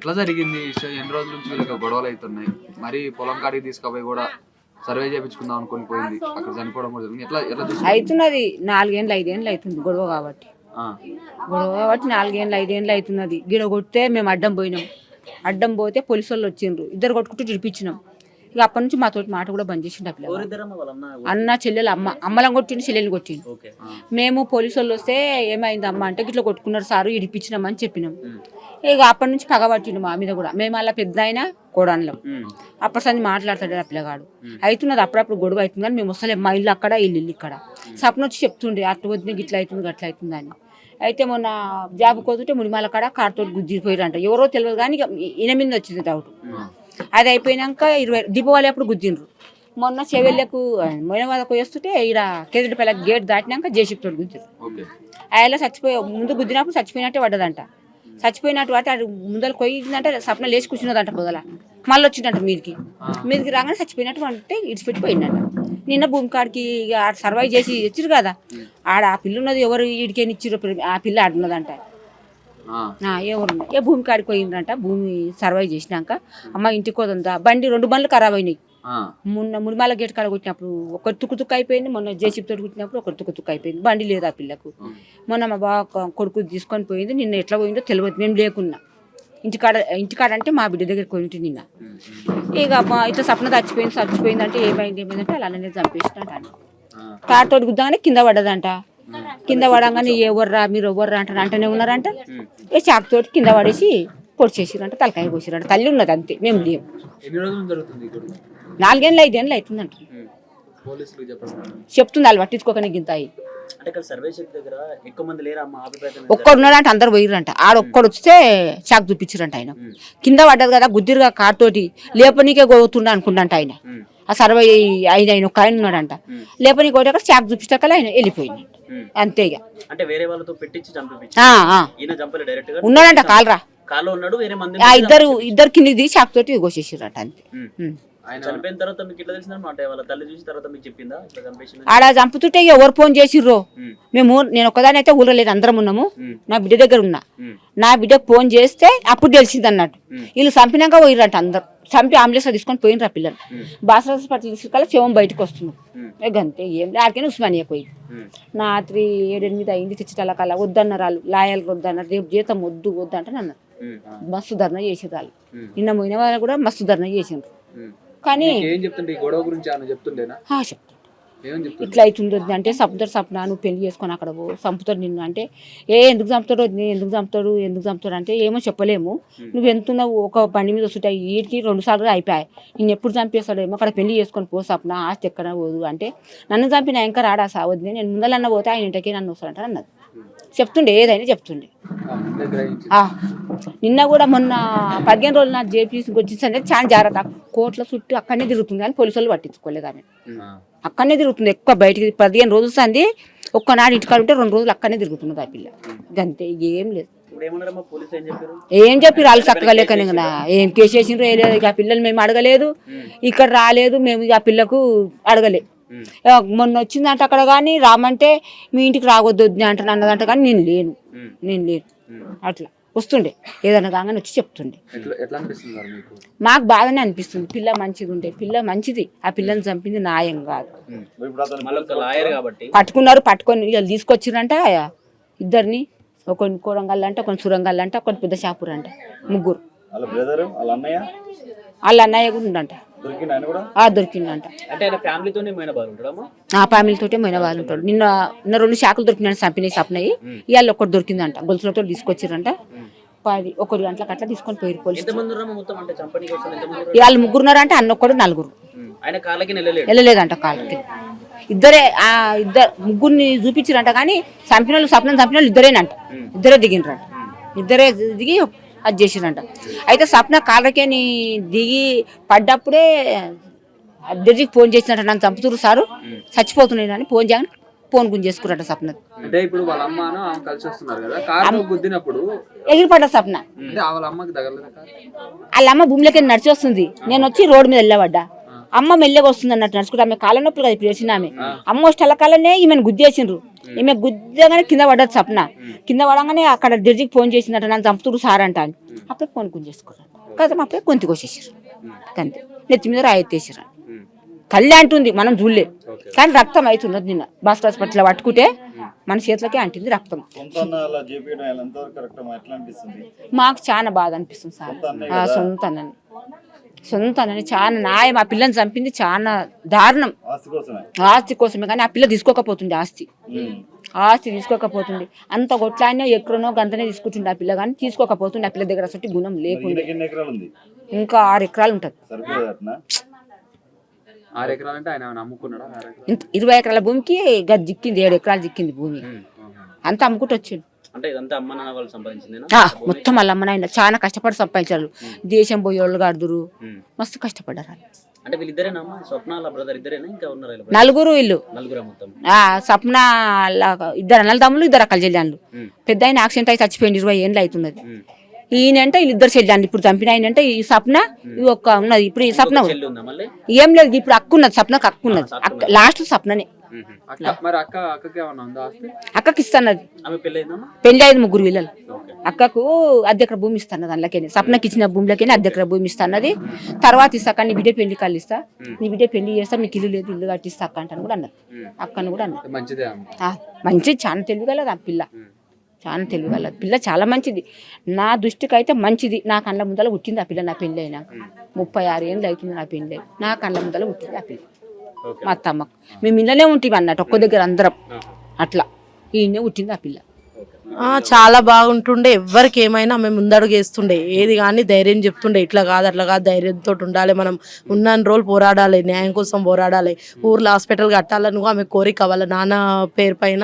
ఎట్లా జరిగింది ఎన్ని రోజుల నుంచి వీళ్ళకి గొడవలు అవుతున్నాయి మరి పొలం కాడికి తీసుకుపోయి కూడా సర్వే చేయించుకుందాం అనుకుని పోయింది అక్కడ చనిపోవడం కూడా జరిగింది ఎట్లా ఎట్లా అవుతున్నది 4 ఏళ్ళు 5 ఏళ్ళు అవుతుంది గొడవ కాబట్టి 4 ఏళ్ళు 5 ఏళ్ళు అవుతున్నది గిడ కొడితే మేము అడ్డం పోతే పోలీసు వాళ్ళు వచ్చిండ్రు ఇద్దరు కొట్టుకుంటూ విడిపించినాం ఇక అప్పటి నుంచి మాతోటి మాట కూడా బంద్ చేసిండు అన్న చెల్లెలు అమ్మలం కొట్టిండు చెల్లెలు కొట్టిండు మేము పోలీసు వాళ్ళు వస్తే ఏమైంది అమ్మ అంటే ఇట్లా కొట్టుకున్నారు సారు ఇడిపించినామని చెప్పినాం ఇక అప్పటి నుంచి పగబట్టిండు మా మీద కూడా మేము అలా పెద్ద అయినా కోడన్లం అప్పటి సంది మాట్లాడతాడు ఆ పిల్లగాడు అవుతున్నది అప్పుడప్పుడు గొడవ అవుతుంది కానీ మేము వస్తలేము మా ఇల్లు అక్కడ ఇల్లు ఇక్కడ సప్న వచ్చి చెప్తుండే అట్లా వద్దు ఇట్లా అవుతుంది అట్లా అవుతుంది అని అయితే మొన్న జాబ్ కోతుంటే మునిమాల కాడ కారుతో గుద్దిపోయారంట ఎవరో తెలియదు కానీ ఈయన మీద వచ్చింది డౌట్ అది అయిపోయినాక 20 దీపావళి అప్పుడు గుద్దిండ్రు మొన్న చెవెళ్ళకు మొయినవాదకు వేస్తుంటే ఇక్కడ కేజీపల్లి గేట్ దాటినాక జేసీపీ గుద్దిరు ఆయన ముందు గుద్దినప్పుడు చచ్చిపోయినట్టే పడ్డదంట చచ్చిపోయినట్టు వాటి అది ముందర కొయ్యిందంటే సప్న లేచి కూర్చున్నదంట పొదల మళ్ళీ వచ్చిందంట మీదికి రాగానే చచ్చిపోయినట్టు అంటే ఇడిచిపెట్టి పోయిందంట నిన్న భూమి కాడికి సర్వైవ్ చేసి ఇచ్చిరు కదా ఆడ ఆ పిల్ల ఉన్నది ఎవరు ఇడికేని ఇచ్చిరు ఆ పిల్ల ఆడున్నదంట ఎవరున్నా ఏ భూమి కాడికి పోయిందంట భూమి సర్వైవ్ చేసినాక అమ్మ ఇంటికి పోతుందా బండి 2 బండ్లు ఖరాబ్ అయినాయి మొన్న మునిమాల గేట్ కాడ కొట్టినప్పుడు ఒకరు తుక్కు అయిపోయింది మొన్న జేసీపీ తోటి కొట్టినప్పుడు ఒకరు తుక్కు అయిపోయింది బండి లేదు ఆ పిల్లకు మొన్న మా బావ కొడుకు తీసుకొని పోయింది నిన్న ఎట్లా పోయిందో తెలియదు మేము లేకున్నా ఇంటికాడ అంటే మా బిడ్డ దగ్గరికి పోయింది నిన్న ఇక ఇట్లా సప్న చచ్చిపోయిందంటే ఏమైందంటే అలానే చంపేసినట్టు కారుతో గుద్దాగానే కింద పడ్డదంట కింద పడంగానే ఎవర్రా మీరు ఎవర్రా అంటనే ఉన్నారంట ఏ చాకుతోటి కింద పడేసి పొడిచేసిరంట తలకాయ కోసిరంట తల్లి ఉన్నది అంతే మేము లేము 4 ఏళ్ళు 5 ఏళ్ళు అవుతుందంట చెప్తుంది వాళ్ళు పట్టించుకోకనే గింతాయి ఒక్కడున్నాడంటే అందరు పోయిరంట ఆడొక్కడు వస్తే చాకు చూపించారంట ఆయన కింద పడ్డది కదా గుద్దిరుగా కారు తోటి లేపనీకే గోతుండ అనుకుంటా ఆయన ఆ సర్వే ఆయన ఒక ఆయన ఉన్నాడంట లేపనీకి పోయాక చాకు చూపించాక ఆయన వెళ్ళిపోయింది అంతే ఇక ఉన్నాడంట కాలరా ఇద్దరు కింది చాకు తోటి కోసేసారంట అంతే ఆడ చంపుతుంటే ఎవరు ఫోన్ చేసిర్రో నేను ఒక్కదాని అయితే ఊళ్ళో లేదు అందరం ఉన్నాము నా బిడ్డ దగ్గర ఉన్నా నా బిడ్డకు ఫోన్ చేస్తే అప్పుడు తెలిసింది అన్నట్టు వీళ్ళు చంపినాక పోయిర్రంట అందరు చంపి అంబులెన్స్ తీసుకొని పోయినరా పిల్లలు బాస్ హాస్పిటల్ తీసుకెళ్ళి శవం బయటకు వస్తున్నారు గంతే ఏం ఆడికైనా ఉస్మానియా పోయి రాత్రి 7-8 అయింది తెచ్చటలకల్లా వద్దన్నారు వాళ్ళు లాయర్లు వద్దన్నారు రేపు జీతం వద్దు అంటే అన్నారు మస్తు ధర్నా చేసేది వాళ్ళు నిన్న పోయిన వాళ్ళు కూడా మస్తు ధర్నా చేసిండ్రు కానీ ఇట్లా అవుతుంది అంటే సప్న నువ్వు పెళ్లి చేసుకొని అక్కడ చంపుతాడు నిన్ను అంటే ఎందుకు చంపుతాడు అంటే ఏమో చెప్పలేము నువ్వు ఎంతున్నావు ఒక బండి మీద వస్తుంటాయి వీటికి 2 సార్లు అయిపోయాయి నేను ఎప్పుడు చంపేస్తాడేమో అక్కడ పెళ్లి చేసుకొని పో సప్న ఆస్తి ఎక్కడ పోదు అంటే నన్ను చంపిన ఇంకా రాడా సావద్ది నేను ముందలన్నా పోతే ఆయన ఇంటికి నన్ను వస్తాడంట అన్నది చెప్తుండే ఏదైనా చెప్తుండే నిన్న కూడా మొన్న 15 రోజులు నా జేపీసీకి వచ్చిందంటే చాలా జాగ్రత్త కోట్ల చుట్టూ అక్కడనే తిరుగుతుంది కానీ పోలీసు వాళ్ళు పట్టించుకోలేదు ఆమె అక్కడనే తిరుగుతుంది ఎక్కువ బయటికి 15 రోజులు సంది ఒక్కనాడు ఇంటికాడ ఉంటే 2 రోజులు అక్కడనే తిరుగుతున్నది ఆ పిల్ల అంతే ఏం లేదు ఏం చెప్పి వాళ్ళు చక్కగా లేకనే కదా ఏం కేసు వేసిండ్రు ఇక ఆ పిల్లలు మేము అడగలేదు ఇక్కడ రాలేదు మేము ఆ పిల్లకు అడగలే మొన్న వచ్చిందంట అక్కడ కానీ రామంటే మీ ఇంటికి రావద్దు అంటాను అన్నదంట కానీ నేను లేను అట్లా వస్తుండే ఏదైనా కాగానే వచ్చి చెప్తుండే మాకు బాగానే అనిపిస్తుంది పిల్ల మంచిగా ఉండే పిల్ల మంచిది ఆ పిల్లని చంపింది న్యాయం కాదు పట్టుకొని ఇక తీసుకొచ్చిరంట ఇద్దరిని ఒకరిని కోరంగల్ ఒకరిని సురంగల్ ఒకరిని పెద్ద షాపూర్ అంట ముగ్గురు వాళ్ళ అన్నయ్య కూడా ఉండంట దొరికిందంట ఆ ఫ్యామిలీతోటే మైన వాళ్ళు ఉంటాడు నిన్న 2 శాఖలు దొరికినాడు చంపినాయి సప్నయి ఇవాళ ఒకటి దొరికిందంట గొలుసులతో తీసుకొచ్చిరంట 1 గంటలకు అట్లా తీసుకొని పోయి పోలీసు వాళ్ళు ముగ్గురున్నారంటే అన్నొక్కడు 4 వెళ్ళలేదంట కాళ్ళకి ఇద్దరు ముగ్గురిని చూపించారంట కానీ సప్నం చంపిన వాళ్ళు ఇద్దరే దిగినరంట ఇద్దరే దిగి అది చేసిరంట అయితే సప్న కాళ్ళకేని దిగి పడ్డప్పుడే అద్దరికి ఫోన్ చేసినట్ట నన్ను చంపుతున్నారు సారు చచ్చిపోతున్నాయి అని ఫోన్ చేయగానే ఫోన్ గుంజేసుకున్నట్ట సప్న అంటే ఇప్పుడు వాళ్ళ అమ్మను కలిసి వస్తున్నారు కదా కారు గుద్దినప్పుడు ఎగిరిపడ్డ సప్న వాళ్ళ అమ్మ భూమిలోకి నడిచి వస్తుంది నేను వచ్చి రోడ్డు మీద వెళ్ళబడ్డా అమ్మ మెల్లగా వస్తుంది అన్నట్టు నడుచుకుంటే ఆమె కాళ్ళ నొప్పులు కదా ఇప్పుడు వేసిన ఆమె అమ్మ వచ్చి కాలనే ఈమెను గుద్దేసిండ్రు ఈమె గుద్దగానే కింద పడ్డది సప్న కింద పడగానే అక్కడ జడ్జికి ఫోన్ చేసిందట నన్ను చంపుతుడు సార్ అంట అప్పుడే ఫోన్ గుంజేసుకున్నాను కదా అప్పుడే గొంతు కోసేసారు అంతే నెత్తి మీద రాయెత్తేసారు తల్లి అంటుంది మనం చూడలేదు కానీ రక్తం అవుతున్నది నిన్న భాస్కర్ హాస్పిటల్ పట్టుకుంటే మన చేతులకే అంటుంది రక్తం మాకు చాలా బాధ అనిపిస్తుంది సార్ సొంత అన్నని చాలా మా పిల్లని చంపింది చాలా దారుణం ఆస్తి కోసమే కానీ ఆ పిల్ల తీసుకోకపోతుంది ఆస్తి తీసుకోకపోతుంది అంత కొట్లాడినో ఎక్కడనో గంతనే తీసుకుంటుండే ఆ పిల్ల కానీ తీసుకోకపోతుంది ఆ పిల్ల దగ్గర అసలు గుణం లేకుండా ఇంకా 6 ఎకరాలు ఉంటుంది 6 ఎకరాలు అంటే ఆయన అమ్ముకున్నాడా 20 ఎకరాల భూమికి గది జిక్కింది 7 ఎకరాలు జిక్కింది భూమి అంతా అమ్ముకుంటూ వచ్చిండు అంటే ఇదంతా అమ్మ నాన్న వాళ్ళు సంపాదించింది మొత్తం వాళ్ళ అమ్మ నాయన చాలా కష్టపడి సంపాదించారు దేశం పోయి వాళ్ళు కడుదురు మస్తు కష్టపడ్డారు అంటే వీళ్ళిద్దరేనా స్వప్న బ్రదర్ ఇద్దరేనా ఇంకా ఉన్నారు నలుగురు వీళ్ళు మొత్తం స్వప్న 2 అన్నదమ్ములు 2 అక్కల చెల్లెళ్ళు పెద్ద ఆయన యాక్సిడెంట్ అయి చచ్చిపోయింది 20 ఏళ్ళు అవుతున్నది ఈయనంటే వీళ్ళిద్దరు చెల్లెళ్ళు ఇప్పుడు చంపిన ఆయనంటే ఈ సప్న ఒక్క ఉన్నది ఇప్పుడు ఈ సప్న ఏం లేదు ఇప్పుడు అక్క ఉన్నది సప్నకు అక్క ఉన్నది లాస్ట్ సప్ననే అక్కకి ఇస్తున్నది పెళ్లి 5 3 పిల్లలు అక్కకు అద్దెకర భూమి ఇస్తున్నది అందులోకే సప్నకి ఇచ్చిన భూమిలోకే అద్దెకర భూమి ఇస్తున్నది తర్వాత ఇస్తాక నీ బిడ్డ పెళ్లి కళ్ళు ఇస్తా నీ బిడ్డ పెళ్లి చేస్తా మీకు ఇల్లు లేదు ఇల్లు కట్టిస్తా అక్క అంటాను కూడా అన్నది అక్కను కూడా అన్నది మంచిది చాలా తెలియగలదు ఆ పిల్ల చాలా తెలియగలదు పిల్ల చాలా మంచిది నా దృష్టికి అయితే మంచిది నా కళ్ళ ముందర పుట్టింది ఆ పిల్ల నా పెళ్ళి అయినాక 36 ఏళ్ళు అవుతుంది నా పెళ్ళి నా కళ్ళ ముందర పుట్టింది ఆ పిల్ల మా అత్తమ్మకు మేము ఇళ్ళనే ఉంటాం అన్నట్టు ఒక్క దగ్గర అందరం అట్లా ఈయనే పుట్టింది ఆ పిల్ల చాలా బాగుంటుండే ఎవరికి ఏమైనా ఆమె ముందడుగు వేస్తుండే ఏది కానీ ధైర్యం చెప్తుండే ఇట్లా కాదు అట్లా కాదు ధైర్యంతో ఉండాలి మనం ఉన్న రోజులు పోరాడాలి న్యాయం కోసం పోరాడాలి ఊర్లో హాస్పిటల్ కట్టాలని ఆమె కోరిక వాళ్ళ నాన్న పేరు పైన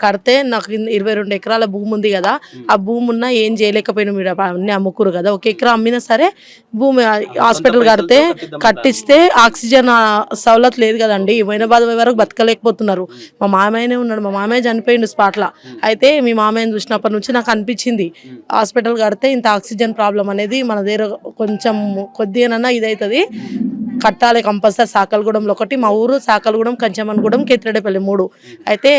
కడితే నాకు 22 ఎకరాల భూమి ఉంది కదా ఆ భూమి ఉన్నా ఏం చేయలేకపోయినా మీరు అన్ని అమ్ముకురు కదా 1 ఎకరా అమ్మినా సరే భూమి హాస్పిటల్ కడితే కట్టిస్తే ఆక్సిజన్ సౌలత్ లేదు కదండి మైనాబాద్ వరకు బతకలేకపోతున్నారు మా మామయ్యనే ఉన్నాడు మా మామయ్య చనిపోయిండు స్పాట్లో అయితే మీ మామయ్య చూసినప్పటి నుంచి నాకు అనిపించింది హాస్పిటల్ కడితే ఇంత ఆక్సిజన్ ప్రాబ్లం అనేది మన దగ్గర కొంచెం కొద్దిగానన్నా ఇదవుతుంది కట్టాలి కంపల్సరీ సాకలగూడెంలో ఒకటి మా ఊరు సాకలగూడెం కంచమన్గూడెం కేతిరెడ్డిపల్లి 3 అయితే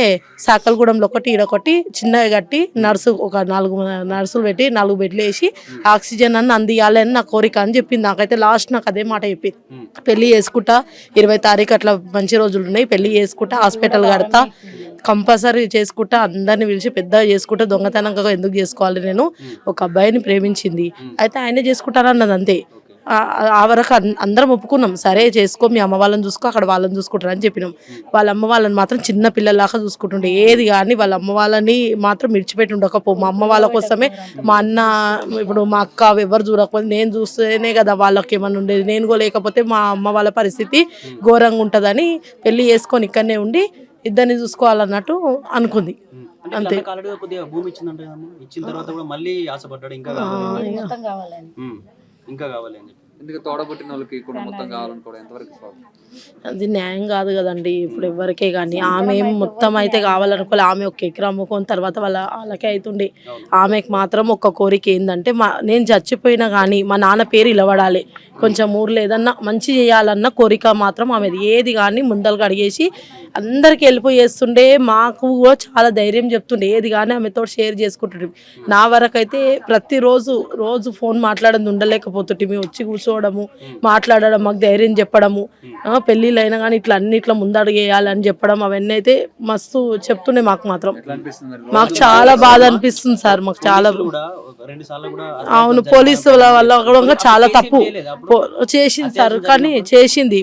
సాకలగూడెంలో ఒకటి ఈడొకటి చిన్నగా కట్టి ఒక 4 నర్సులు పెట్టి 4 బెడ్లు వేసి ఆక్సిజన్ అన్న అందియాలి అని నా కోరిక అని చెప్పింది నాకైతే లాస్ట్ నాకు అదే మాట చెప్పింది పెళ్లి చేసుకుంటా 20 తారీఖు అట్లా మంచి రోజులు ఉన్నాయి పెళ్లి చేసుకుంటా హాస్పిటల్ కడతా కంపల్సరీ చేసుకుంటా అందరిని పిలిచి పెద్దగా చేసుకుంటా దొంగతనంగా ఎందుకు చేసుకోవాలి నేను ఒక అబ్బాయిని ప్రేమించింది అయితే ఆయనే చేసుకుంటానన్నది అంతే ఆ వరకు అందరం ఒప్పుకున్నాం సరే చేసుకో మీ అమ్మ వాళ్ళని చూసుకో అక్కడ వాళ్ళని చూసుకుంటారు అని చెప్పినాం వాళ్ళ అమ్మ వాళ్ళని మాత్రం చిన్న పిల్లలాగా చూసుకుంటుండే ఏది కానీ వాళ్ళ అమ్మ వాళ్ళని మాత్రం విడిచిపెట్టి ఉండకపో మా అమ్మ వాళ్ళ కోసమే మా అన్న ఇప్పుడు మా అక్క ఎవరు చూడకపోతే నేను చూస్తేనే కదా వాళ్ళకి ఏమన్నా ఉండేది నేను కూడా లేకపోతే మా అమ్మ వాళ్ళ పరిస్థితి ఘోరంగా ఉంటుందని పెళ్లి చేసుకొని ఇక్కడనే ఉండి ఇద్దరిని చూసుకోవాలన్నట్టు అనుకుంది అంతే భూమి ఇచ్చిన తర్వాత కూడా మళ్ళీ ఆశపడ్డాడు ఇంకా కావాలి అని ఎందుకు తోడబుట్టిన వాళ్ళకి కూడా మొత్తం కావాలనుకోవడం ఎంతవరకు అది న్యాయం కాదు కదండి ఇప్పుడు ఎవరికే కానీ ఆమె మొత్తం అయితే కావాలనుకోలే ఆమె 1 ఎకరా అమ్ముకొని తర్వాత వాళ్ళకే అవుతుండే ఆమెకు మాత్రం ఒక కోరిక ఏంటంటే నేను చచ్చిపోయినా కానీ మా నాన్న పేరు ఇలవడాలి కొంచెం ఊర్లో ఏదన్నా మంచి చేయాలన్న కోరిక మాత్రం ఆమెది ఏది కానీ ముందలుగా అడిగేసి అందరికి వెళ్ళిపోయేస్తుండే మాకు చాలా ధైర్యం చెప్తుండే ఏది కానీ ఆమెతో షేర్ చేసుకుంటుండే నా వరకు అయితే రోజు ఫోన్ మాట్లాడడం ఉండలేకపోతుంటే మేము వచ్చి కూర్చోవడము మాట్లాడడం మాకు ధైర్యం చెప్పడము పెళ్ళిళ్ళు అయినా కానీ ఇట్లా అన్నిట్లో ముందడుగేయాలని చెప్పడం అవన్నీ అయితే మస్తు చెప్తుండే మాకు మాత్రం మాకు చాలా బాధ అనిపిస్తుంది సార్ మాకు చాలా అవును పోలీసుల వల్ల కూడా చాలా తప్పు చేసింది సార్ కానీ చేసింది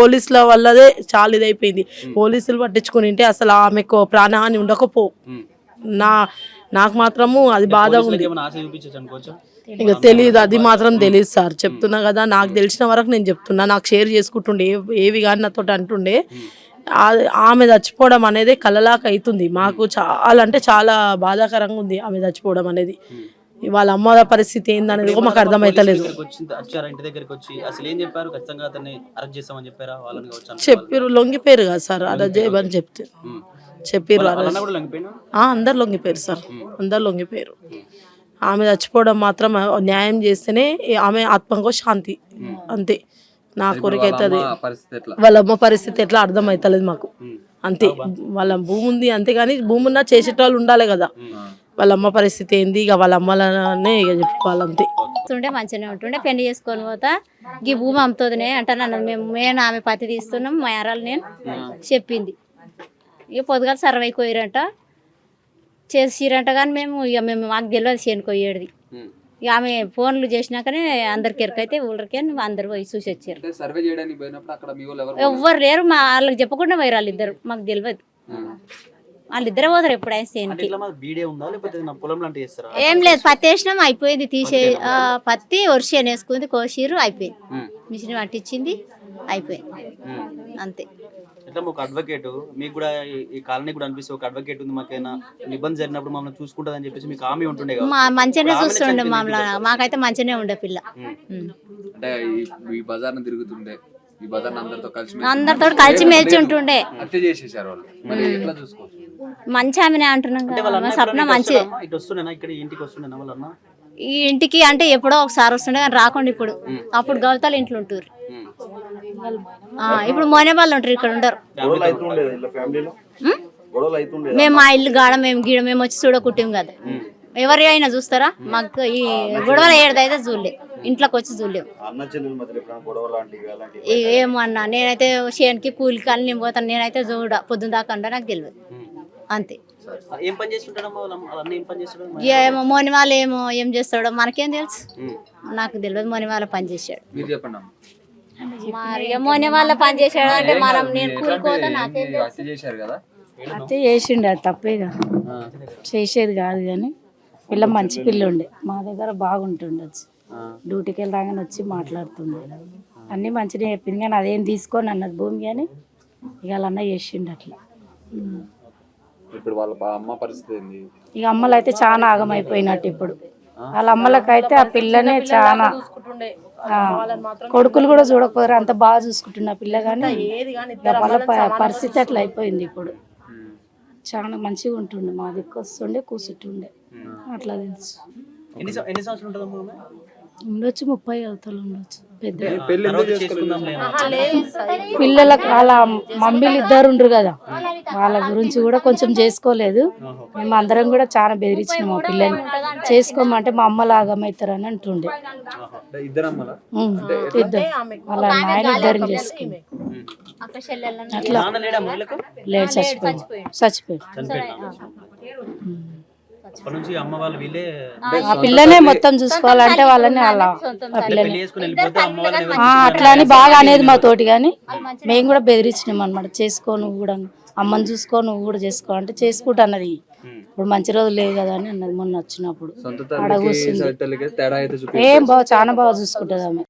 పోలీసుల వల్లదే చాలా ఇదైపోయింది పోలీసులు పట్టించుకుని అసలు ఆమెకు ప్రాణహాని ఉండకపో నాకు మాత్రము అది బాధ ఉంది ఇక తెలియదు అది మాత్రం తెలియదు సార్ చెప్తున్నా కదా నాకు తెలిసిన వరకు నేను చెప్తున్నా నాకు షేర్ చేసుకుంటుండే ఏవి కానీ నాతో అంటుండే ఆమె చచ్చిపోవడం అనేది కలలాక అవుతుంది మాకు చాలా అంటే చాలా బాధాకరంగా ఉంది ఆమె చచ్చిపోవడం అనేది వాళ్ళ అమ్మ పరిస్థితి ఏందనేది మాకు అర్థమైతలేదు చెప్పారు లొంగిపోయారు కదా సార్ అరెస్ట్ చేయమని చెప్పారు అందరు లొంగిపోయారు సార్ అందరు లొంగిపోయారు ఆమె చచ్చిపోవడం మాత్రం న్యాయం చేస్తేనే ఆమె ఆత్మకో శాంతి అంతే నా కోరిక అవుతుంది వాళ్ళ అమ్మ పరిస్థితి ఎట్లా అర్థమవుతలేదు మాకు అంతే వాళ్ళ భూమి ఉంది అంతేగాని భూమి ఉన్నా చేసేటోళ్ళు ఉండాలి కదా వాళ్ళ అమ్మ పరిస్థితి ఏంది, ఇక వాళ్ళ అమ్మలనే ఇక చెప్పుకోవాలంతే. ఉంటుండే మంచిగానే ఉంటుండే, పెళ్లి చేసుకొని పోతా ఈ భూమి అమ్ముతుందినే అంటాను. మేము ఆమె పత్తి తీస్తున్నాం మా యారాలు నేను చెప్పింది. ఇక పొద్దుగాల సర్వైకి పోయిరంట, చేసిరంట. కానీ మేము మాకు తెలియదు చేనుకోయేది. ఇక ఆమె ఫోన్లు చేసినాకనే అందరికి ఎరకైతే ఊళ్ళకి అందరు పోయి చూసి వచ్చారు. సర్వే చేయడానికి పోయినప్పుడు అక్కడ మీ వాళ్ళు ఎవ్వరు లేరు, మా వాళ్ళకి చెప్పకుండా పోయారు వాళ్ళిద్దరు. మాకు తెలియదు, వాళ్ళిద్దరే పోతారు ఎప్పుడైనా చేనుకి. ఏం లేదు, పత్తి వేసినాం అయిపోయింది. పత్తి వర్షం వేసుకుంది, కోసిరు అయిపోయింది. మిషన్ పట్టించింది అయిపోయింది అంతే. ఒక అడ్వకేట్ మీకు కూడా ఈ కాలనీ కూడా అనిపిస్తే ఒక అడ్వకేట్ ఉంది, మాకైనా ఇబ్బంది జరిగినప్పుడు మమ్మల్ని చూసుకుంటుంది అని చెప్పేసి మీకు హామీ ఉంటుండే కదా? మంచిగానే చూస్తుండే మమ్మల్ని, మాకైతే మంచిగానే ఉండే పిల్ల. అంటే ఈ బజార్ని తిరుగుతుండే, ఈ బజార్ అందరితో కలిసి మెలిచి ఉంటుండే. హత్య చేసేసారు వాళ్ళు, మరి ఎట్లా చూసుకోవచ్చు? మంచి ఆమెనే అంటున్నాం కదా, సప్న మంచి. ఇటు వస్తుండేనా, ఇక్కడ ఇంటికి వస్తుండేనా వాళ్ళన్న? ఈ ఇంటికి అంటే ఎప్పుడో ఒకసారి వస్తుండే కానీ రాకుండా ఇప్పుడు. అప్పుడు గౌతాలు ఇంట్లో ఉంటారు, ఇప్పుడు మోనే వాళ్ళు ఉంటారు, ఇక్కడ ఉండరు. మేము మా ఇల్లు గాడ మేము గీడ మేము వచ్చి చూడకుట్టాం కదా, ఎవరి అయినా చూస్తారా? మాకు ఈ గొడవలు ఏడదైతే చూడలే, ఇంట్లోకి వచ్చి చూడలేము. ఏమన్నా నేనైతే చేనుకి కూలికి అన్ని పోతాను, నేనైతే చూడ పొద్దున్న దాకా అంటే నాకు తెలియదు అంతే. ఏం పని చేస్తుంటాడమ్మా వాళ్ళన్న? ఏం పని చేస్తాడు? ఏమో మోని వాళ్ళు ఏం చేస్తాడో మనకేం తెలుసు, నాకు తెలియదు. మోని వాళ్ళ పని చేశాడు. మీరు చెప్పండి. మరి మోని వాళ్ళ పని చేశాడు అంటే మనం నేను కూలిపోతా నాకేం హత్య చేశారు కదా, హత్య చేసిండే, అది తప్పేగా, చేసేది కాదు. కానీ పిల్ల మంచి పిల్ల ఉండే, మా దగ్గర బాగుంటుండొచ్చు. డ్యూటీకి వెళ్ళి రాగానే వచ్చి మాట్లాడుతుండే, అన్నీ మంచిగా చెప్పింది. కానీ అదేం తీసుకొని అన్నది భూమి, కానీ ఇక అన్న చేసిండు అట్లా. ఇప్పుడు వాళ్ళ అమ్మ పరిస్థితి ఏంది? ఇక అమ్మలు అయితే చాలా ఆగమైపోయినట్టు ఇప్పుడు. వాళ్ళ అమ్మలకైతే ఆ పిల్లనే చాలా, కొడుకులు కూడా చూడకపోయారు, అంత బాగా చూసుకుంటున్న పిల్ల. కానీ వాళ్ళ పరిస్థితి అట్లా అయిపోయింది ఇప్పుడు. చాలా మంచిగా ఉంటుండే, మా దిక్కు వస్తుండే కూర్చుంటుండే, అట్లా తెలుసు. ఎన్ని సంవత్సరాలు ఉంటుందమ్మా? ఉండొచ్చు 30 అవతలు ఉండొచ్చు. పెద్ద చేసుకుందాం పిల్లలకు వాళ్ళ మమ్మీలు ఇద్దరు ఉండరు కదా, వాళ్ళ గురించి కూడా కొంచెం చేసుకోలేదు. మేము అందరం కూడా చాలా బెదిరించినాం మా పిల్లల్ని, చేసుకోమంటే మా అమ్మ లాగమవుతారని అంటుండే. ఇద్దరు వాళ్ళ నాయన ఇద్దరిని చేసుకుంది. అట్లా లేదు, చచ్చిపోయాడు. ఆ పిల్లనే మొత్తం చూసుకోవాలంటే వాళ్ళని అలా అట్లా అని బాగా అనేది మా తోటి. కానీ మేము కూడా బెదిరించినాం అనమాట, చేసుకో నువ్వు కూడా, అమ్మని చూసుకో నువ్వు కూడా చేసుకో అంటే చేసుకుంటా అన్నది. ఇప్పుడు మంచి రోజులు లేవు కదా అని అన్నది మొన్న వచ్చినప్పుడు. ఆడ కూర్చుంది, ఏం బాగా చాలా బాగా చూసుకుంటుంది ఆమె.